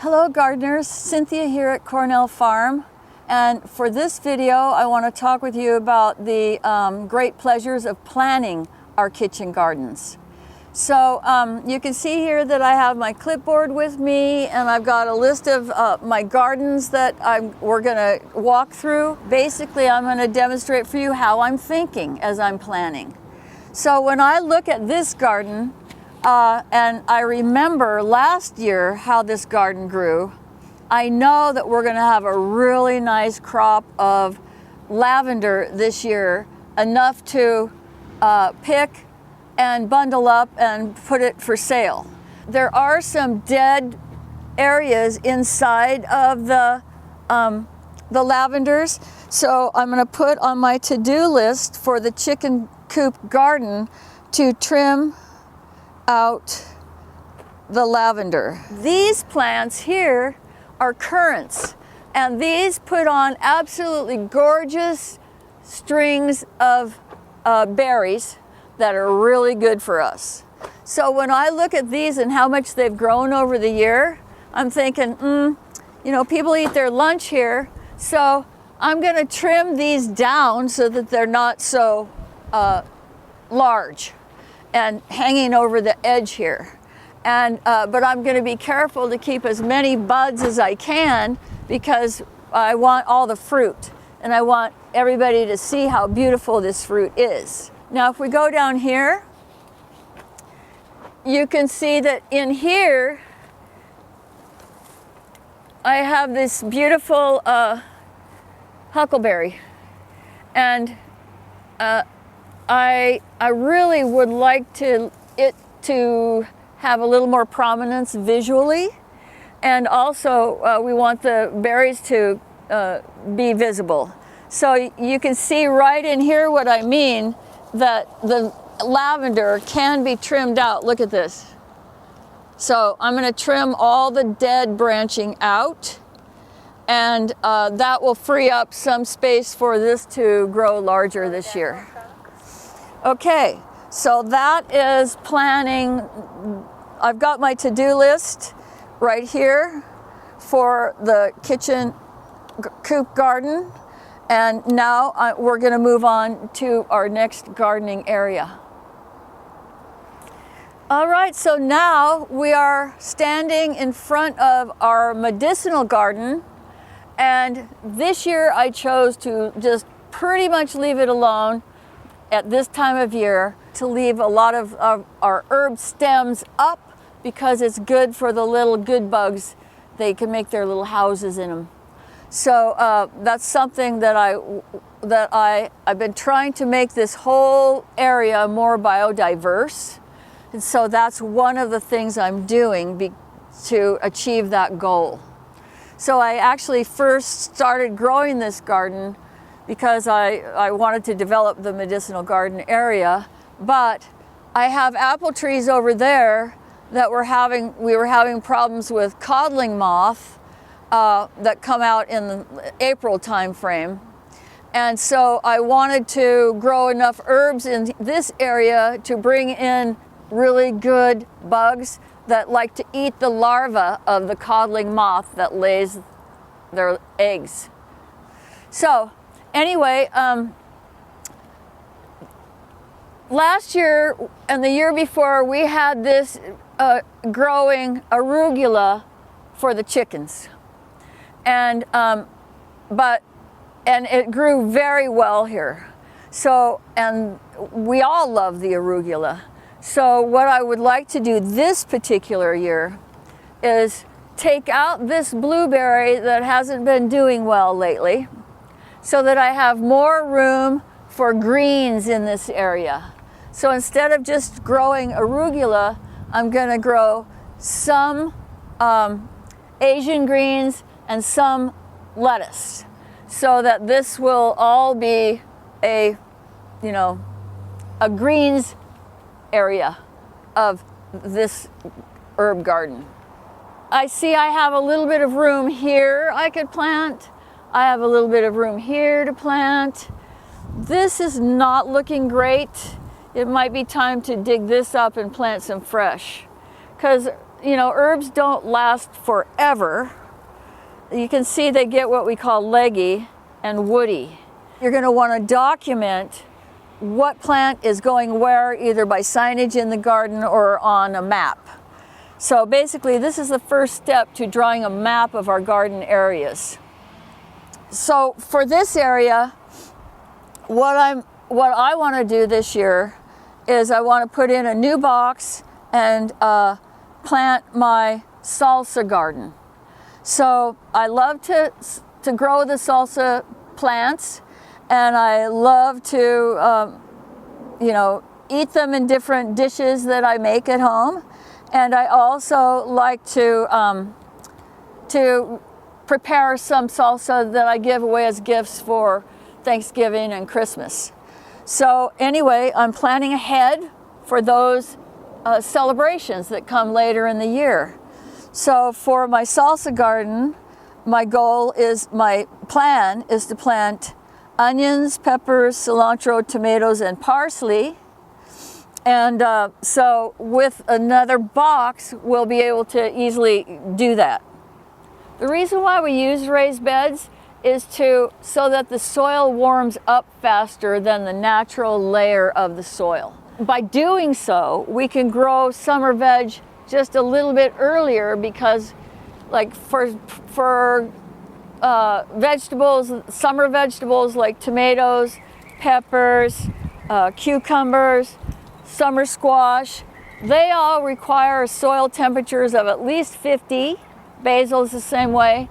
Hello gardeners, Cynthia here at Cornell Farm, and for this video I want to talk with you about the great pleasures of planning our kitchen gardens. So you can see here that I have my clipboard with me, and I've got a list of my gardens that we're going to walk through. Basically I'm going to demonstrate for you how I'm thinking as I'm planning. So when I look at this garden, and I remember last year how this garden grew, I know that we're going to have a really nice crop of lavender this year, enough to pick and bundle up and put it for sale. There are some dead areas inside of the lavenders, so I'm going to put on my to-do list for the chicken coop garden to trim out the lavender. These plants here are currants, and these put on absolutely gorgeous strings of berries that are really good for us. So when I look at these and how much they've grown over the year, I'm thinking, you know, people eat their lunch here, so I'm going to trim these down so that they're not so large and hanging over the edge here. And but I'm going to be careful to keep as many buds as I can, because I want all the fruit, and I want everybody to see how beautiful this fruit is. Now if we go down here, you can see that in here I have this beautiful huckleberry, and I really would like it to have a little more prominence visually, and also we want the berries to be visible. So you can see right in here what I mean, that the lavender can be trimmed out. Look at this. So I'm going to trim all the dead branching out, and that will free up some space for this to grow larger this year. Okay, so that is planning. I've got my to-do list right here for the kitchen coop garden, and now we're going to move on to our next gardening area. All right, so now we are standing in front of our medicinal garden, and this year I chose to just pretty much leave it alone at this time of year, to leave a lot of our herb stems up, because it's good for the little good bugs. They can make their little houses in them. So that's something that I've been trying to make this whole area more biodiverse, and so that's one of the things I'm doing to achieve that goal. So I actually first started growing this garden because I wanted to develop the medicinal garden area, but I have apple trees over there that we were having problems with codling moth that come out in the April time frame. And so I wanted to grow enough herbs in this area to bring in really good bugs that like to eat the larva of the codling moth that lays their eggs. So anyway, last year and the year before, we had this growing arugula for the chickens, and it grew very well here. So, and we all love the arugula. So what I would like to do this particular year is take out this blueberry that hasn't been doing well lately, so that I have more room for greens in this area. So instead of just growing arugula, I'm going to grow some Asian greens and some lettuce, so that this will all be a greens area of this herb garden. I see I have a little bit of room here I could plant. I have a little bit of room here to plant. This is not looking great. It might be time to dig this up and plant some fresh, because herbs don't last forever. You can see they get what we call leggy and woody. You're going to want to document what plant is going where, either by signage in the garden or on a map. So basically, this is the first step to drawing a map of our garden areas. So for this area, what I want to do this year is I want to put in a new box and plant my salsa garden. So I love to grow the salsa plants, and I love to eat them in different dishes that I make at home. And I also like to prepare some salsa that I give away as gifts for Thanksgiving and Christmas. So anyway, I'm planning ahead for those celebrations that come later in the year. So for my salsa garden, my plan is to plant onions, peppers, cilantro, tomatoes, and parsley. And so with another box, we'll be able to easily do that. The reason why we use raised beds is so that the soil warms up faster than the natural layer of the soil. By doing so, we can grow summer veg just a little bit earlier, because like for vegetables, summer vegetables like tomatoes, peppers, cucumbers, summer squash, they all require soil temperatures of at least 50. Basil is the same way.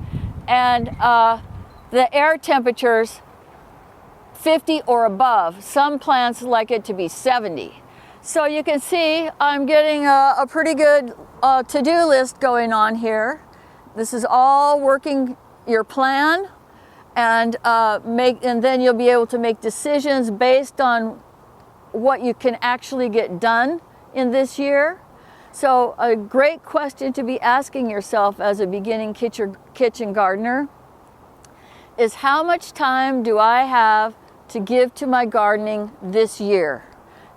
And the air temperatures 50 or above. Some plants like it to be 70. So you can see I'm getting a pretty good to-do list going on here. This is all working your plan, and then you'll be able to make decisions based on what you can actually get done in this year. So a great question to be asking yourself as a beginning kitchen gardener is, how much time do I have to give to my gardening this year?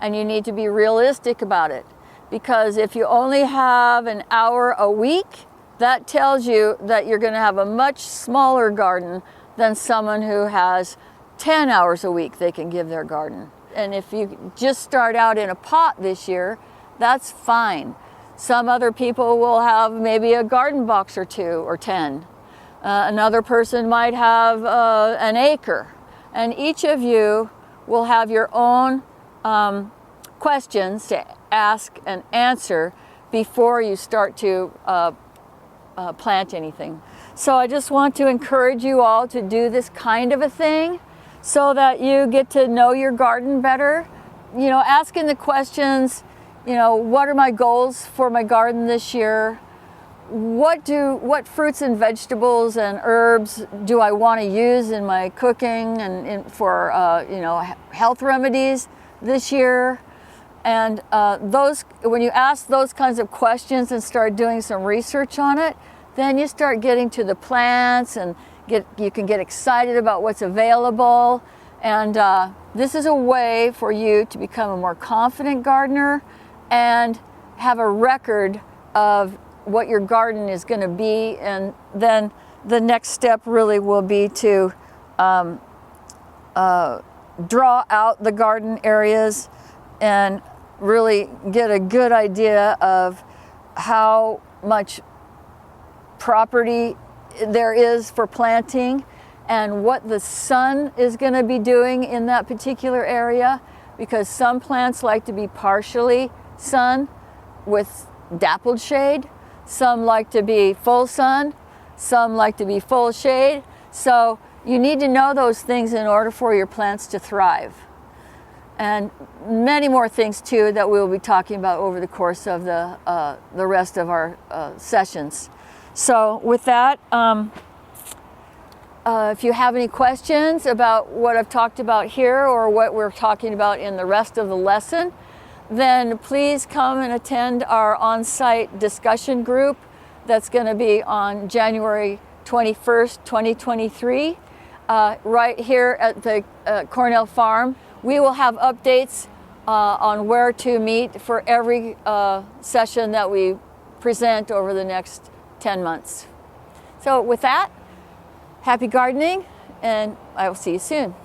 And you need to be realistic about it, because if you only have an hour a week, that tells you that you're going to have a much smaller garden than someone who has 10 hours a week they can give their garden. And if you just start out in a pot this year, that's fine. Some other people will have maybe a garden box or 2 or 10. Another person might have an acre. And each of you will have your own questions to ask and answer before you start to plant anything. So I just want to encourage you all to do this kind of a thing so that you get to know your garden better. Asking the questions, what are my goals for my garden this year? What fruits and vegetables and herbs do I want to use in my cooking and for health remedies this year? And when you ask those kinds of questions and start doing some research on it, then you start getting to the plants, and you can get excited about what's available. And this is a way for you to become a more confident gardener and have a record of what your garden is going to be. And then the next step really will be to draw out the garden areas and really get a good idea of how much property there is for planting and what the sun is going to be doing in that particular area, because some plants like to be partially sun with dappled shade, some like to be full sun, some like to be full shade. So you need to know those things in order for your plants to thrive. And many more things too that we will be talking about over the course of the rest of our sessions. So with that, if you have any questions about what I've talked about here or what we're talking about in the rest of the lesson, then please come and attend our on-site discussion group that's going to be on January 21st, 2023, right here at the Cornell Farm. We will have updates on where to meet for every session that we present over the next 10 months. So with that, happy gardening, and I will see you soon.